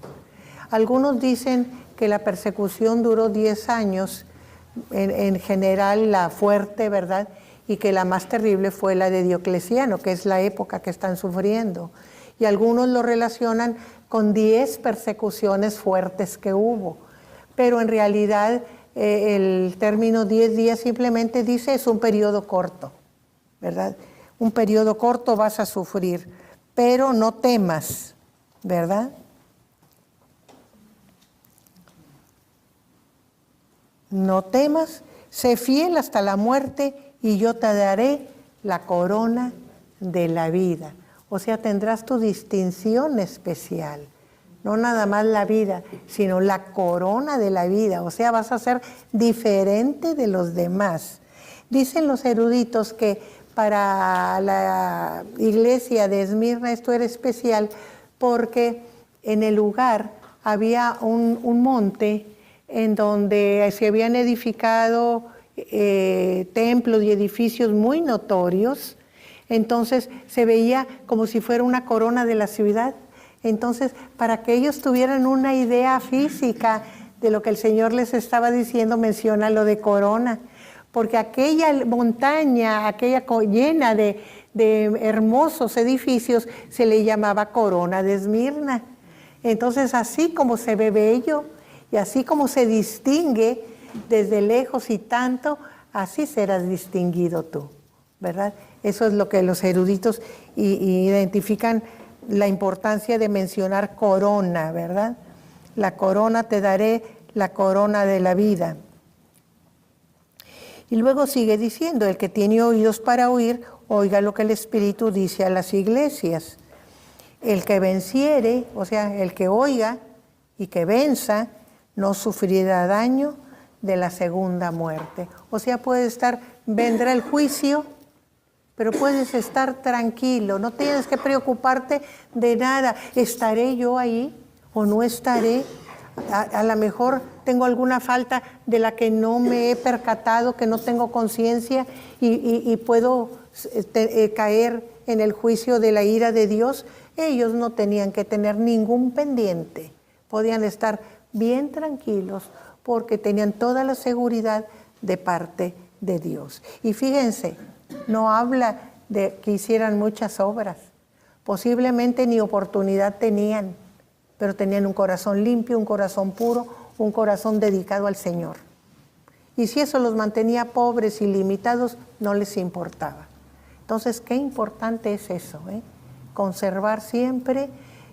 Algunos dicen que la persecución duró 10 años, en general la fuerte, ¿verdad? Y que la más terrible fue la de Diocleciano, que es la época que están sufriendo. Y algunos lo relacionan con 10 persecuciones fuertes que hubo. Pero en realidad el término 10 días simplemente dice es un periodo corto, ¿verdad? Un periodo corto vas a sufrir, pero no temas, ¿verdad? No temas, sé fiel hasta la muerte y yo te daré la corona de la vida. O sea, tendrás tu distinción especial. No nada más la vida, sino la corona de la vida. O sea, vas a ser diferente de los demás. Dicen los eruditos que para la iglesia de Esmirna esto era especial porque en el lugar había un monte en donde se habían edificado templos y edificios muy notorios. Entonces se veía como si fuera una corona de la ciudad. Entonces, para que ellos tuvieran una idea física de lo que el Señor les estaba diciendo, menciona lo de corona. Porque aquella montaña, aquella llena de hermosos edificios, se le llamaba corona de Esmirna. Entonces, así como se ve bello y así como se distingue desde lejos y tanto, así serás distinguido tú, ¿verdad? Eso es lo que los eruditos identifican, la importancia de mencionar corona, ¿verdad? La corona te daré, la corona de la vida. Y luego sigue diciendo, el que tiene oídos para oír, oiga lo que el Espíritu dice a las iglesias. El que venciere, o sea, el que oiga y que venza, no sufrirá daño de la segunda muerte. O sea, vendrá el juicio, pero puedes estar tranquilo, no tienes que preocuparte de nada. ¿Estaré yo ahí o no estaré? A lo mejor tengo alguna falta de la que no me he percatado, que no tengo conciencia y puedo caer en el juicio de la ira de Dios. Ellos no tenían que tener ningún pendiente, podían estar bien tranquilos porque tenían toda la seguridad de parte de Dios. Y fíjense, no habla de que hicieran muchas obras, posiblemente ni oportunidad tenían, pero tenían un corazón limpio, un corazón puro, un corazón dedicado al Señor. Y si eso los mantenía pobres y limitados, no les importaba. Entonces, qué importante es eso, conservar siempre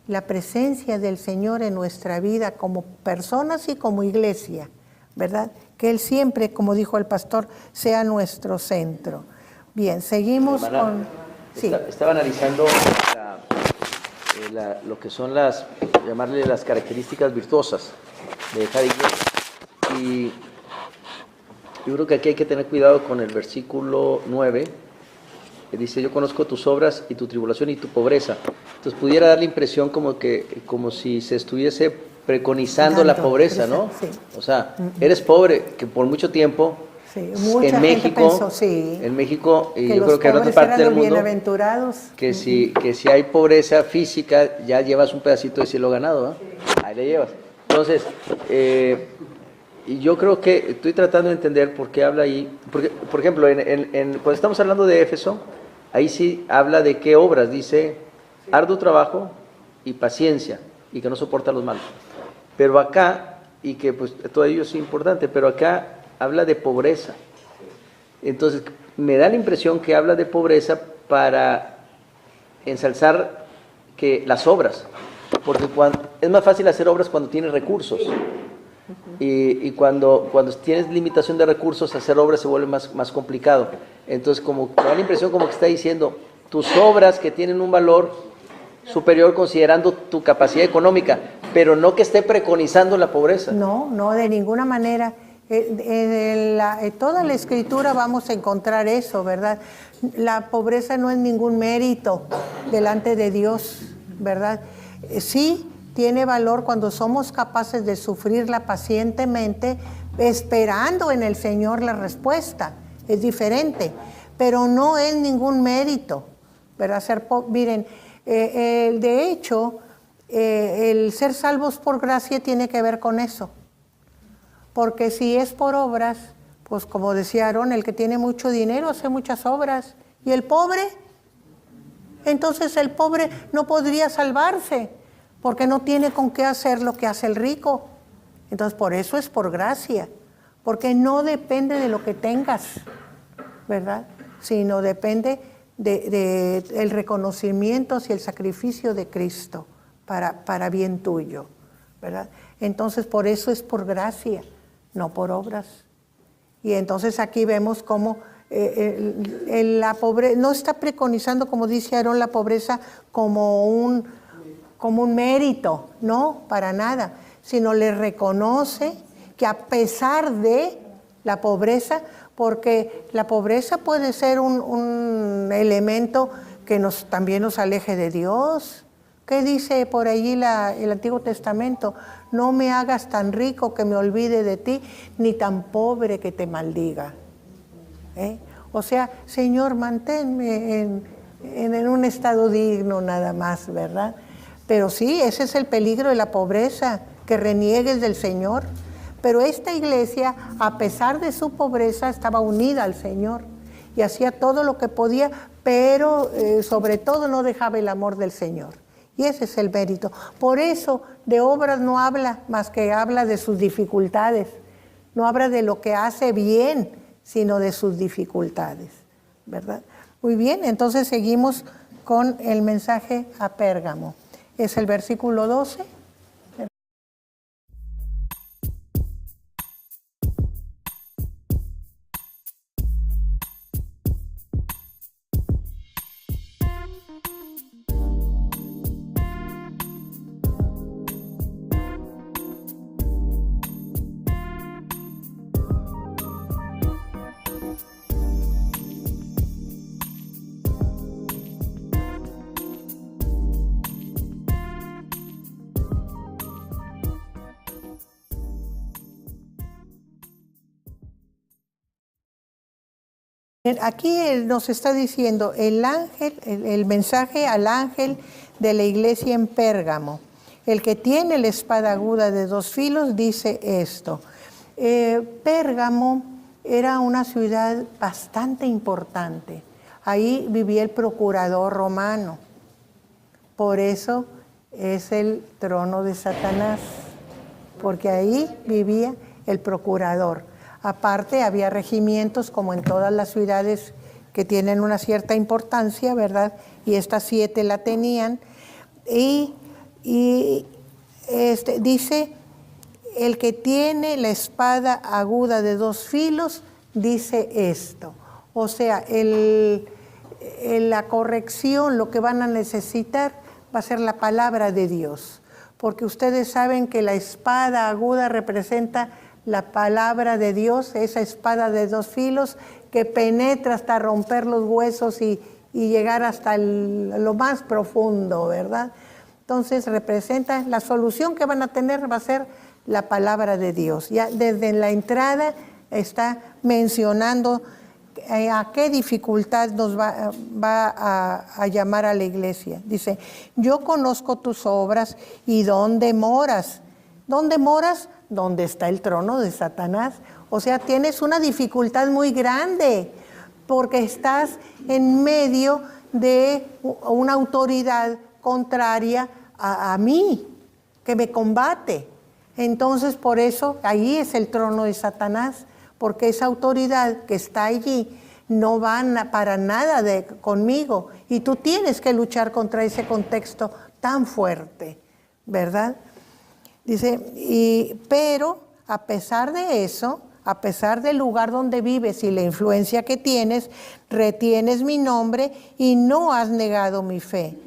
la presencia del Señor en nuestra vida como personas y como iglesia, ¿verdad? Que Él siempre, como dijo el pastor, sea nuestro centro. Bien, seguimos con... Sí. Estaba analizando lo que son llamarle las características virtuosas de cada iglesia. Y yo creo que aquí hay que tener cuidado con el versículo 9, que dice, yo conozco tus obras y tu tribulación y tu pobreza. Entonces pudiera dar la impresión como si se estuviese preconizando la pobreza, ¿no? Sí. O sea, eres pobre, que por mucho tiempo... Sí, mucha en gente México, pensó, sí, en México y que yo creo que en otra parte del mundo, bienaventurados. que si hay pobreza física, ya llevas un pedacito de cielo ganado, ¿no? Ahí le llevas. Entonces, y yo creo que estoy tratando de entender por qué habla ahí, porque, por ejemplo, cuando estamos hablando de Éfeso, ahí sí habla de qué obras, dice, arduo trabajo y paciencia, y que no soporta los malos. Pero acá, y que pues todo ello es importante, pero acá habla de pobreza. Entonces, me da la impresión que habla de pobreza para ensalzar las obras, porque es más fácil hacer obras cuando tienes recursos. Y cuando tienes limitación de recursos, hacer obras se vuelve más complicado. Entonces, como me da la impresión como que está diciendo, tus obras que tienen un valor superior considerando tu capacidad económica, pero no que esté preconizando la pobreza. No, de ninguna manera. En toda la Escritura vamos a encontrar eso, ¿verdad? La pobreza no es ningún mérito delante de Dios, ¿verdad? Sí tiene valor cuando somos capaces de sufrirla pacientemente, esperando en el Señor la respuesta. es diferente, pero no es ningún mérito, ¿verdad? Miren, de hecho, el ser salvos por gracia tiene que ver con eso, porque si es por obras, pues como decía Aarón, el que tiene mucho dinero hace muchas obras, y el pobre, entonces el pobre no podría salvarse, porque no tiene con qué hacer lo que hace el rico. Entonces por eso es por gracia, porque no depende de lo que tengas, ¿verdad? Sino depende del reconocimiento y el sacrificio de Cristo para bien tuyo, ¿verdad? Entonces por eso es por gracia, no por obras. Y entonces aquí vemos cómo la pobreza, no está preconizando, como dice Aarón, la pobreza como un mérito, no, para nada, sino le reconoce que a pesar de la pobreza, porque la pobreza puede ser un elemento que también nos aleje de Dios. ¿Qué dice por allí el Antiguo Testamento? No me hagas tan rico que me olvide de ti, ni tan pobre que te maldiga. O sea, Señor, manténme en un estado digno nada más, ¿verdad? Pero sí, ese es el peligro de la pobreza, que reniegues del Señor. Pero esta iglesia, a pesar de su pobreza, estaba unida al Señor y hacía todo lo que podía, pero sobre todo no dejaba el amor del Señor. Y ese es el mérito. Por eso de obras no habla, más que habla de sus dificultades. No habla de lo que hace bien, sino de sus dificultades, ¿verdad? Muy bien, entonces seguimos con el mensaje a Pérgamo. Es el versículo 12. Aquí nos está diciendo el mensaje al ángel de la iglesia en Pérgamo. El que tiene la espada aguda de 2 filos dice esto. Pérgamo era una ciudad bastante importante. Ahí vivía el procurador romano. Por eso es el trono de Satanás, porque ahí vivía el procurador. Aparte, había regimientos, como en todas las ciudades que tienen una cierta importancia, ¿verdad? Y estas 7 la tenían. Y dice, el que tiene la espada aguda de 2 filos, dice esto. O sea, la corrección, lo que van a necesitar, va a ser la palabra de Dios. Porque ustedes saben que la espada aguda representa la palabra de Dios, esa espada de 2 filos que penetra hasta romper los huesos y llegar hasta lo más profundo, ¿verdad? Entonces representa la solución que van a tener, va a ser la palabra de Dios. Ya desde la entrada está mencionando a qué dificultad nos va a llamar a la iglesia. Dice, yo conozco tus obras y dónde moras. ¿Dónde moras? Donde está el trono de Satanás. O sea, tienes una dificultad muy grande porque estás en medio de una autoridad contraria a mí, que me combate. Entonces, por eso, ahí es el trono de Satanás, porque esa autoridad que está allí no va para nada conmigo. Y tú tienes que luchar contra ese contexto tan fuerte, ¿verdad? Dice, pero a pesar de eso, a pesar del lugar donde vives y la influencia que tienes, retienes mi nombre y no has negado mi fe.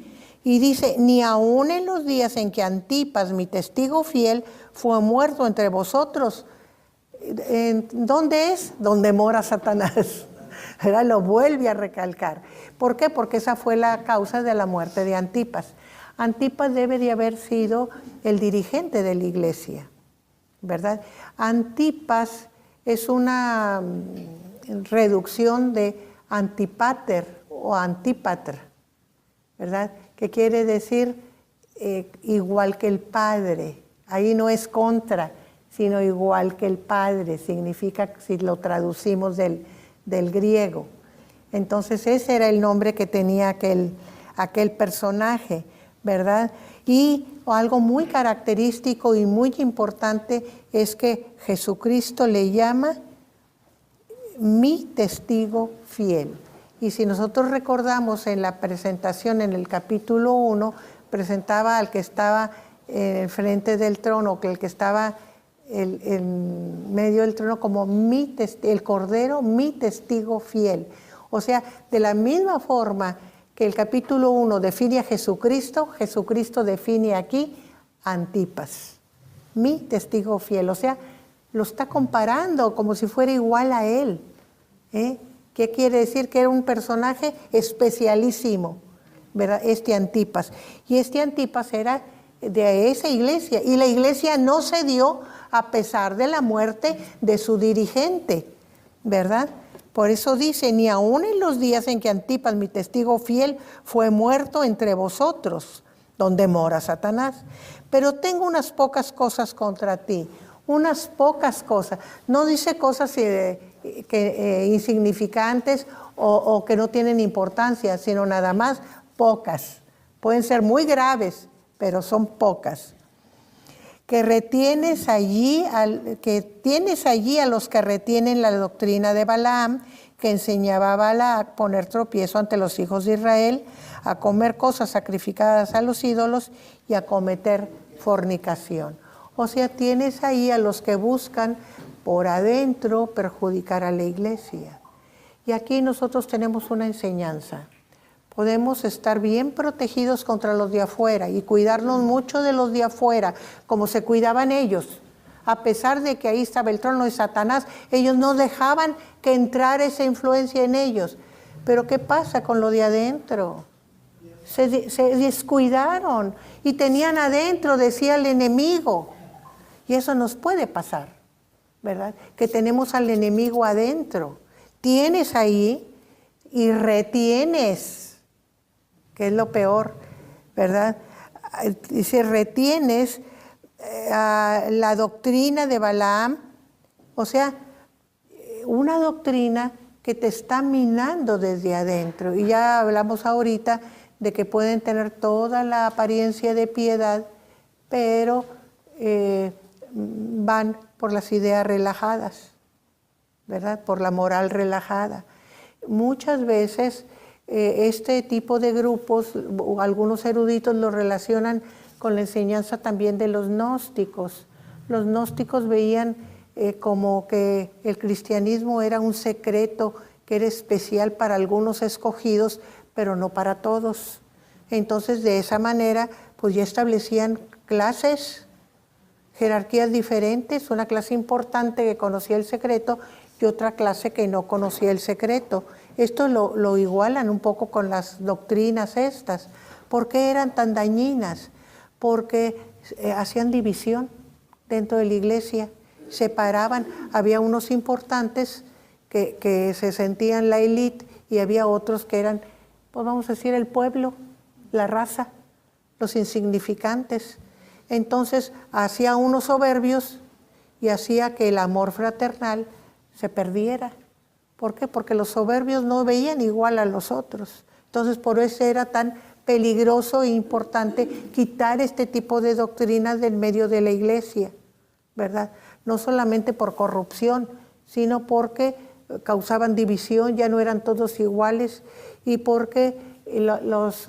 Y dice, ni aun en los días en que Antipas, mi testigo fiel, fue muerto entre vosotros. ¿Dónde es? Donde mora Satanás. Ahora lo vuelve a recalcar. ¿Por qué? Porque esa fue la causa de la muerte de Antipas. Antipas debe de haber sido el dirigente de la iglesia, ¿verdad? Antipas es una reducción de antipater o antípatra, ¿verdad? Que quiere decir igual que el Padre. Ahí no es contra, sino igual que el Padre. Significa, si lo traducimos del griego. Entonces ese era el nombre que tenía aquel personaje, ¿verdad? Y algo muy característico y muy importante es que Jesucristo le llama mi testigo fiel. Y si nosotros recordamos en la presentación en el capítulo 1, presentaba al que estaba en frente del trono, que el que estaba en medio del trono como el Cordero, mi testigo fiel. O sea, de la misma forma que el capítulo 1 define a Jesucristo, Jesucristo define aquí a Antipas, mi testigo fiel. O sea, lo está comparando como si fuera igual a él. ¿Qué quiere decir? Que era un personaje especialísimo, ¿verdad? Este Antipas. Y este Antipas era de esa iglesia. Y la iglesia no cedió a pesar de la muerte de su dirigente, ¿verdad? Por eso dice, ni aun en los días en que Antipas, mi testigo fiel, fue muerto entre vosotros, donde mora Satanás. Pero tengo unas pocas cosas contra ti, unas pocas cosas. No dice cosas insignificantes o que no tienen importancia, sino nada más pocas. Pueden ser muy graves, pero son pocas. Que tienes allí a los que retienen la doctrina de Balaam, que enseñaba a Balac poner tropiezo ante los hijos de Israel, a comer cosas sacrificadas a los ídolos y a cometer fornicación. O sea, tienes ahí a los que buscan por adentro perjudicar a la iglesia. Y aquí nosotros tenemos una enseñanza. Podemos estar bien protegidos contra los de afuera y cuidarnos mucho de los de afuera, como se cuidaban ellos. A pesar de que ahí estaba el trono de Satanás, ellos no dejaban que entrara esa influencia en ellos. Pero ¿qué pasa con lo de adentro? Se descuidaron y tenían adentro, decía el enemigo. Y eso nos puede pasar, ¿verdad? Que tenemos al enemigo adentro. Tienes ahí y retienes, que es lo peor, ¿verdad? Dice, retienes la doctrina de Balaam, o sea, una doctrina que te está minando desde adentro. Y ya hablamos ahorita de que pueden tener toda la apariencia de piedad, pero van por las ideas relajadas, ¿verdad? Por la moral relajada. Muchas veces este tipo de grupos, algunos eruditos lo relacionan con la enseñanza también de los gnósticos. Los gnósticos veían como que el cristianismo era un secreto que era especial para algunos escogidos, pero no para todos. Entonces, de esa manera, pues ya establecían clases, jerarquías diferentes, una clase importante que conocía el secreto y otra clase que no conocía el secreto. Esto lo igualan un poco con las doctrinas estas. ¿Por qué eran tan dañinas? Porque hacían división dentro de la iglesia, separaban. Había unos importantes que se sentían la élite y había otros que eran, pues vamos a decir, el pueblo, la raza, los insignificantes. Entonces hacía unos soberbios y hacía que el amor fraternal se perdiera. ¿Por qué? Porque los soberbios no veían igual a los otros. Entonces por eso era tan peligroso e importante quitar este tipo de doctrinas del medio de la iglesia, ¿verdad? No solamente por corrupción, sino porque causaban división, ya no eran todos iguales, y porque los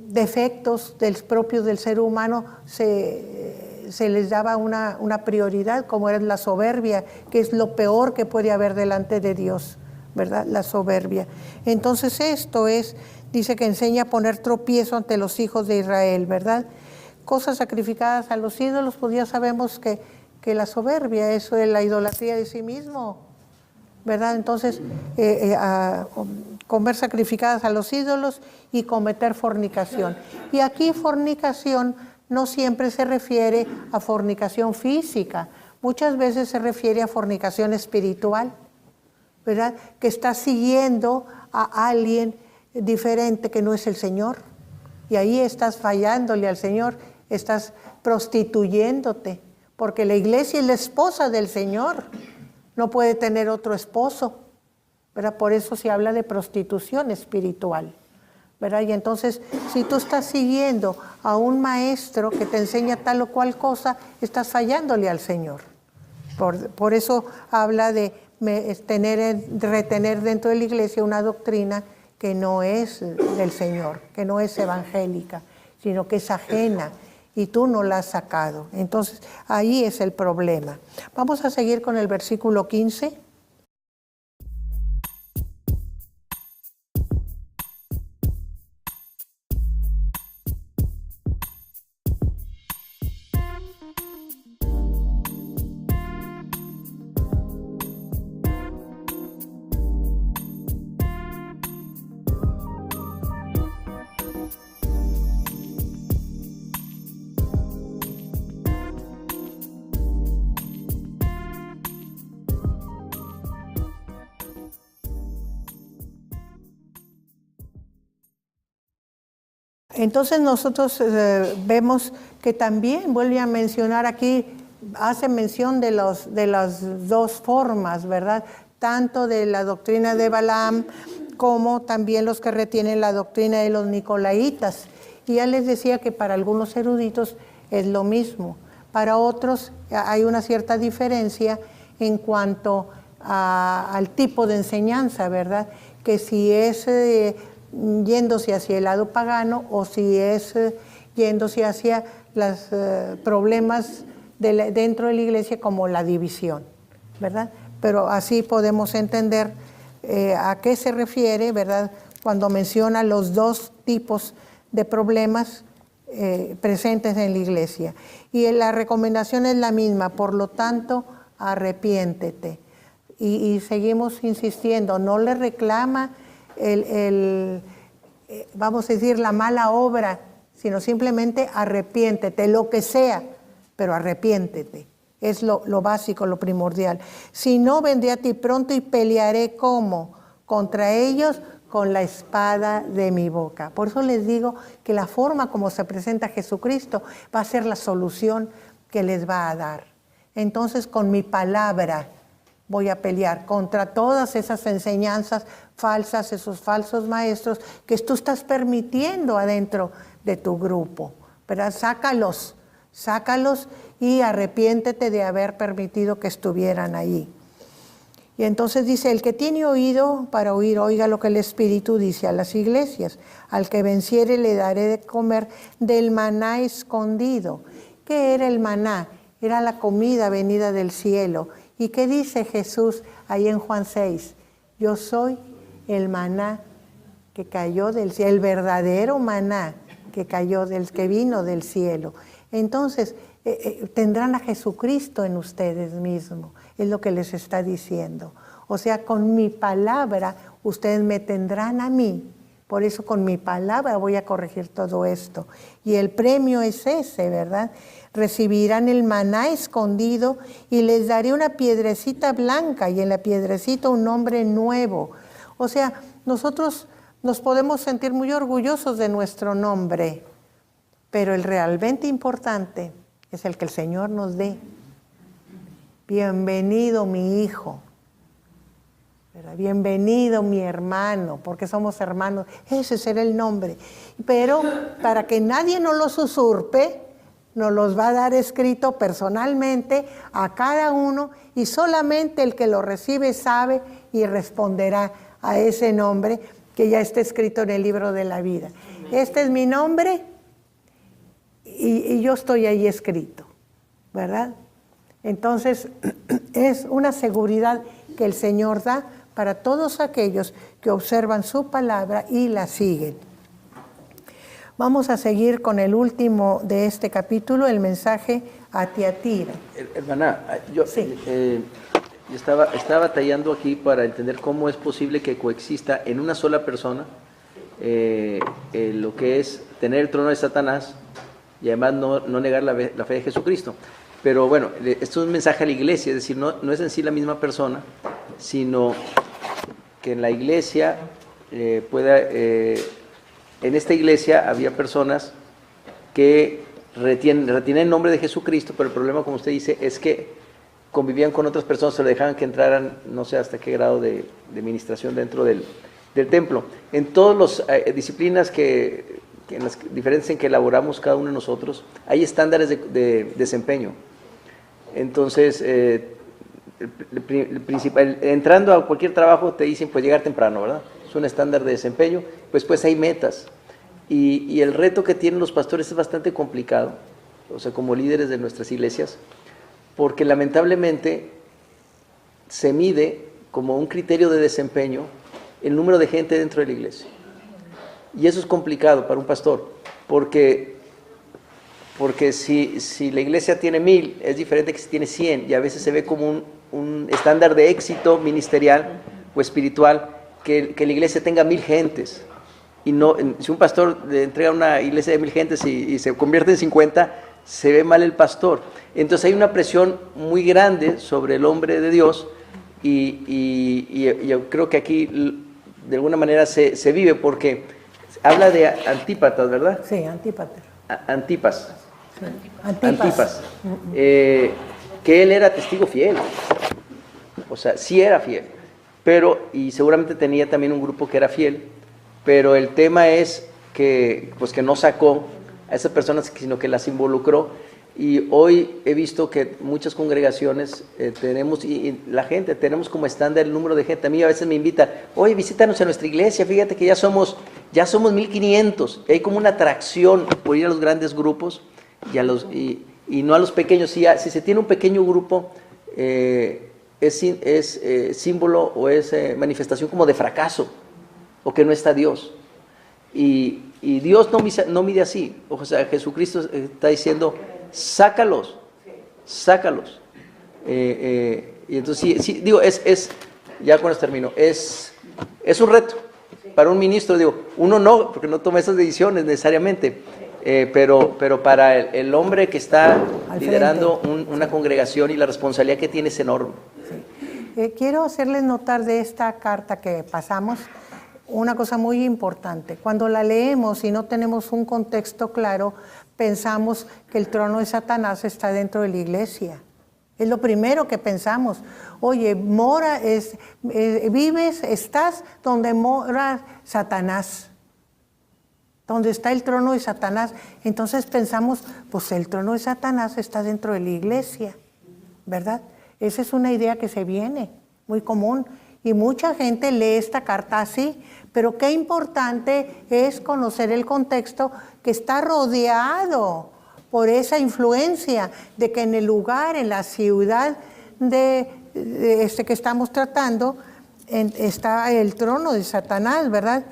defectos propios del ser humano se les daba una prioridad, como era la soberbia, que es lo peor que puede haber delante de Dios, ¿verdad? La soberbia. Entonces esto dice que enseña a poner tropiezo ante los hijos de Israel, ¿verdad? Cosas sacrificadas a los ídolos, pues ya sabemos que la soberbia, eso es la idolatría de sí mismo, ¿verdad? Entonces, comer sacrificadas a los ídolos y cometer fornicación. Y aquí fornicación no siempre se refiere a fornicación física, muchas veces se refiere a fornicación espiritual, ¿verdad? Que estás siguiendo a alguien diferente que no es el Señor. Y ahí estás fallándole al Señor, estás prostituyéndote, porque la iglesia es la esposa del Señor, no puede tener otro esposo, ¿verdad? Por eso se habla de prostitución espiritual, ¿verdad? Y entonces, si tú estás siguiendo a un maestro que te enseña tal o cual cosa, estás fallándole al Señor. Por eso habla de retener dentro de la iglesia una doctrina que no es del Señor, que no es evangélica, sino que es ajena y tú no la has sacado. Entonces, ahí es el problema. Vamos a seguir con el versículo 15. Entonces nosotros vemos que también vuelve a mencionar aquí, hace mención de las dos formas, ¿verdad? Tanto de la doctrina de Balaam como también los que retienen la doctrina de los nicolaitas. Y ya les decía que para algunos eruditos es lo mismo. Para otros hay una cierta diferencia en cuanto al tipo de enseñanza, ¿verdad? Que si es yéndose hacia el lado pagano o si es yéndose hacia los problemas dentro de la iglesia como la división, ¿verdad? Pero así podemos entender a qué se refiere, ¿verdad? Cuando menciona los dos tipos de problemas presentes en la iglesia. Y la recomendación es la misma, por lo tanto, arrepiéntete. Y seguimos insistiendo, no le reclama vamos a decir, la mala obra, sino simplemente arrepiéntete, lo que sea, pero arrepiéntete. Es lo básico, lo primordial. Si no, vendré a ti pronto y pelearé ¿cómo? Contra ellos con la espada de mi boca. Por eso les digo que la forma como se presenta Jesucristo va a ser la solución que les va a dar. Entonces, con mi palabra voy a pelear contra todas esas enseñanzas falsas, esos falsos maestros que tú estás permitiendo adentro de tu grupo, ¿verdad? Sácalos y arrepiéntete de haber permitido que estuvieran ahí. Y entonces dice, el que tiene oído para oír, oiga lo que el Espíritu dice a las iglesias. Al que venciere le daré de comer del maná escondido. ¿Qué era el maná? Era la comida venida del cielo. ¿Y qué dice Jesús ahí en Juan 6? Yo soy el maná que cayó del cielo, el verdadero maná que vino del cielo. Entonces, tendrán a Jesucristo en ustedes mismos, es lo que les está diciendo. O sea, con mi palabra ustedes me tendrán a mí. Por eso con mi palabra voy a corregir todo esto. Y el premio es ese, ¿verdad? Recibirán el maná escondido y les daré una piedrecita blanca y en la piedrecita un nombre nuevo. O sea, nosotros nos podemos sentir muy orgullosos de nuestro nombre, pero el realmente importante es el que el Señor nos dé. Bienvenido mi hijo, ¿verdad? Bienvenido mi hermano, porque somos hermanos. Ese será el nombre. Pero para que nadie nos los usurpe, nos los va a dar escrito personalmente a cada uno y solamente el que lo recibe sabe y responderá a ese nombre que ya está escrito en el libro de la vida. Este es mi nombre y yo estoy ahí escrito, ¿verdad? Entonces es una seguridad que el Señor da para todos aquellos que observan su palabra y la siguen. Vamos a seguir con el último de este capítulo, el mensaje a Tiatira. Hermana, yo estaba batallando aquí para entender cómo es posible que coexista en una sola persona lo que es tener el trono de Satanás y además no negar la fe de Jesucristo. Pero bueno, esto es un mensaje a la iglesia, es decir, no es en sí la misma persona, sino que en la iglesia en esta iglesia había personas que retienen el nombre de Jesucristo, pero el problema, como usted dice, es que convivían con otras personas, se le dejaban que entraran, no sé hasta qué grado de ministración dentro del templo. En todas las disciplinas en las diferentes en que elaboramos cada uno de nosotros, hay estándares de desempeño. Entonces, el principal, entrando a cualquier trabajo te dicen pues llegar temprano, ¿verdad? Es un estándar de desempeño, pues hay metas. Y el reto que tienen los pastores es bastante complicado, o sea, como líderes de nuestras iglesias, porque lamentablemente se mide como un criterio de desempeño el número de gente dentro de la iglesia. Y eso es complicado para un pastor, porque si la iglesia tiene 1000, es diferente que si tiene 100, y a veces se ve como un estándar de éxito ministerial o espiritual, que la iglesia tenga 1000 gentes. Y no, si un pastor le entrega una iglesia de 1000 gentes y se convierte en 50, se ve mal el pastor. Entonces hay una presión muy grande sobre el hombre de Dios, y yo creo que aquí de alguna manera se vive, porque habla de Antípatas, ¿verdad? Sí, Antípater. Antipas. Sí. Antipas. Que él era testigo fiel, o sea, sí era fiel, y seguramente tenía también un grupo que era fiel, pero el tema es que no sacó a esas personas, sino que las involucró. Y hoy he visto que muchas congregaciones tenemos, y la gente, tenemos como estándar el número de gente. A mí a veces me invita, oye, visítanos a nuestra iglesia, fíjate que ya somos 1500. Hay como una atracción por ir a los grandes grupos y no a los pequeños. Si se tiene un pequeño grupo, es símbolo o es manifestación como de fracaso, o que no está Dios. Y Dios no mide así. O sea, Jesucristo está diciendo, sácalos. Y entonces, sí, digo, ya con esto termino, es un reto para un ministro, digo, uno no, porque no toma esas decisiones necesariamente, pero para el hombre que está liderando una congregación, y la responsabilidad que tiene es enorme. Sí. Quiero hacerles notar de esta carta que pasamos una cosa muy importante. Cuando la leemos y no tenemos un contexto claro, pensamos que el trono de Satanás está dentro de la iglesia. Es lo primero que pensamos. Oye, estás donde mora Satanás, donde está el trono de Satanás. Entonces pensamos, pues el trono de Satanás está dentro de la iglesia, ¿verdad? Esa es una idea que se viene, muy común. Y mucha gente lee esta carta así, pero qué importante es conocer el contexto, que está rodeado por esa influencia de que en el lugar, en la ciudad que estamos tratando, está el trono de Satanás, ¿verdad?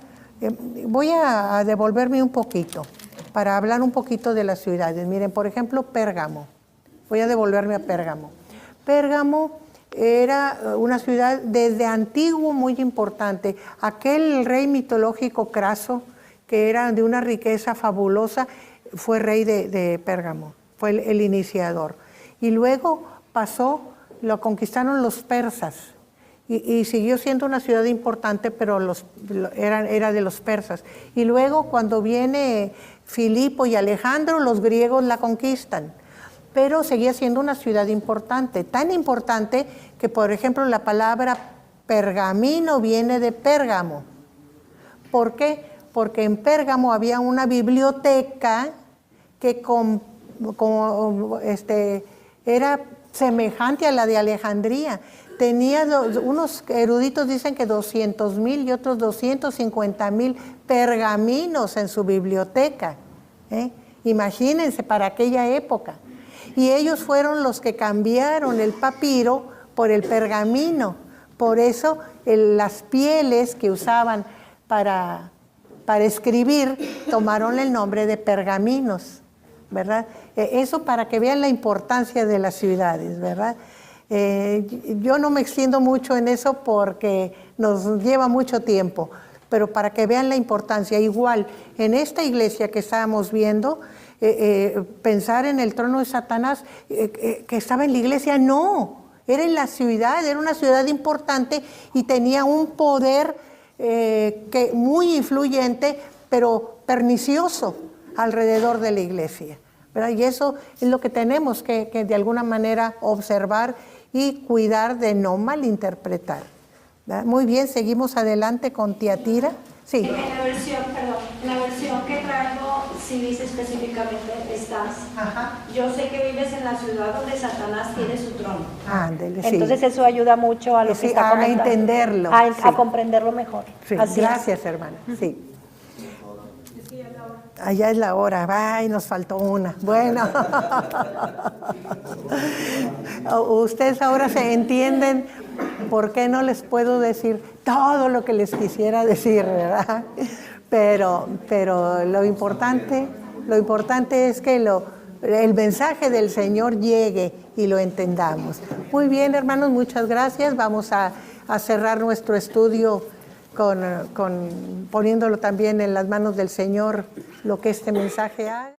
Voy a devolverme un poquito para hablar un poquito de las ciudades. Miren, por ejemplo, Pérgamo. Voy a devolverme a Pérgamo. Pérgamo era una ciudad desde antiguo muy importante. Aquel rey mitológico Craso, que era de una riqueza fabulosa, fue rey de Pérgamo, fue el iniciador. Y luego lo conquistaron los persas, y siguió siendo una ciudad importante, pero era de los persas. Y luego cuando viene Filipo y Alejandro, los griegos la conquistan. Pero seguía siendo una ciudad importante, tan importante que, por ejemplo, la palabra pergamino viene de Pérgamo. ¿Por qué? Porque en Pérgamo había una biblioteca que era semejante a la de Alejandría. Tenía unos eruditos dicen que 200,000 y otros 250,000 pergaminos en su biblioteca. Imagínense, para aquella época. Y ellos fueron los que cambiaron el papiro por el pergamino. Por eso las pieles que usaban para escribir tomaron el nombre de pergaminos, ¿verdad? Eso para que vean la importancia de las ciudades, ¿verdad? Yo no me extiendo mucho en eso porque nos lleva mucho tiempo, pero para que vean la importancia. Igual, en esta iglesia que estábamos viendo, pensar en el trono de Satanás que estaba en la iglesia. No, era en la ciudad, era una ciudad importante y tenía un poder muy influyente, pero pernicioso alrededor de la iglesia, ¿verdad? Y eso es lo que tenemos que de alguna manera observar y cuidar de no malinterpretar, ¿verdad? Muy bien, seguimos adelante con Tiatira. Sí. En la versión que traigo, sí dice específicamente, estás. Ajá. Yo sé que vives en la ciudad donde Satanás tiene su trono. Ándele, sí. Entonces eso ayuda mucho a lo Sí, que está a comentando. entenderlo, A sí. comprenderlo mejor. Sí, Así gracias, hermana. Sí. Allá es la hora. Ay, nos faltó una. Bueno. Ustedes ahora se entienden por qué no les puedo decir todo lo que les quisiera decir, ¿verdad? Pero lo importante es que el mensaje del Señor llegue y lo entendamos. Muy bien, hermanos, muchas gracias. Vamos a cerrar nuestro estudio poniéndolo también en las manos del Señor, lo que este mensaje haga.